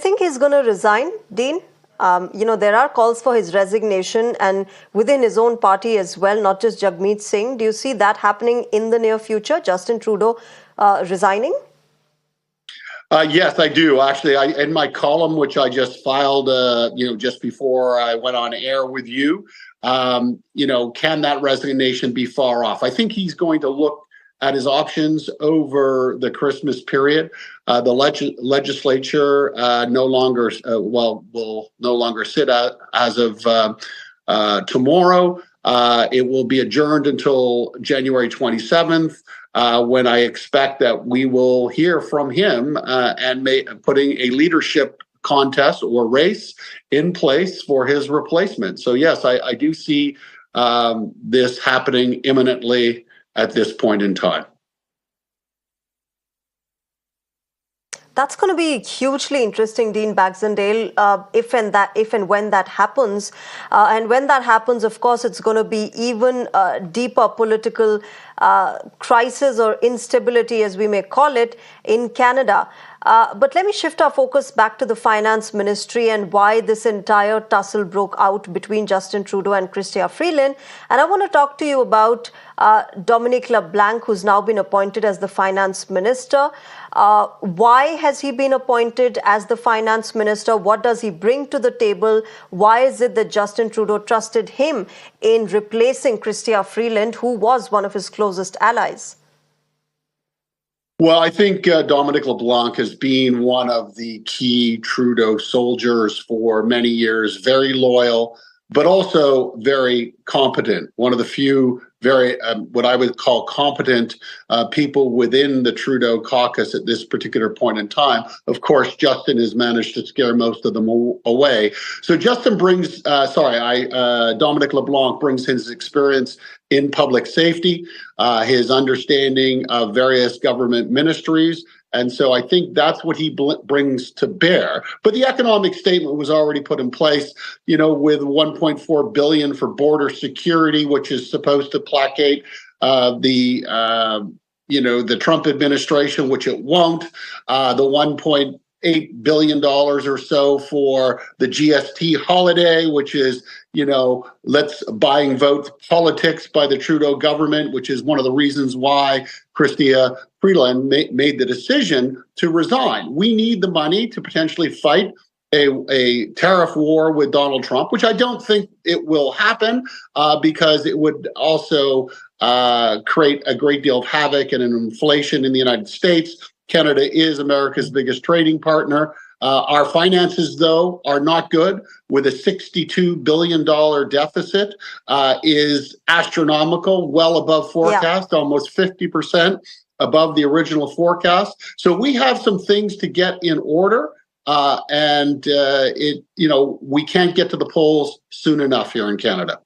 think he's going to resign, Dean? There are calls for his resignation and within his own party as well, not just Jagmeet Singh. Do you see that happening in the near future, Justin Trudeau resigning? Yes, I do. Actually, in my column, which I just filed, just before I went on air with you, can that resignation be far off? I think he's going to look at his options over the Christmas period. The legislature will no longer sit as of tomorrow. It will be adjourned until January 27th. When I expect that we will hear from him and putting a leadership contest or race in place for his replacement. So yes, I do see this happening imminently at this point in time. That's going to be hugely interesting, Dean Baxendale, if and when that happens. And when that happens, of course, it's going to be even deeper political crisis or instability, as we may call it, in Canada. But let me shift our focus back to the finance ministry and why this entire tussle broke out between Justin Trudeau and Chrystia Freeland. And I want to talk to you about Dominic Leblanc, who's now been appointed as the finance minister. Why has he been appointed as the finance minister? What does he bring to the table? Why is it that Justin Trudeau trusted him in replacing Chrystia Freeland, who was one of his closest allies? Well, I think Dominic Leblanc has been one of the key Trudeau soldiers for many years, very loyal, but also very competent. One of the few very, what I would call competent people within the Trudeau caucus at this particular point in time. Of course, Justin has managed to scare most of them away. So Justin Dominic Leblanc brings his experience in public safety, his understanding of various government ministries. And so I think that's what he brings to bear. But the economic statement was already put in place, with $1.4 billion for border security, which is supposed to placate the Trump administration, which it won't. The $1.8 billion or so for the GST holiday, which is, let's buying vote politics by the Trudeau government, which is one of the reasons why Chrystia Freeland made the decision to resign. We need the money to potentially fight a tariff war with Donald Trump, which I don't think it will happen because it would also create a great deal of havoc and an inflation in the United States. Canada is America's biggest trading partner. Our finances, though, are not good, with a $62 billion deficit is astronomical, well above forecast, almost 50% above the original forecast. So we have some things to get in order, and we can't get to the polls soon enough here in Canada.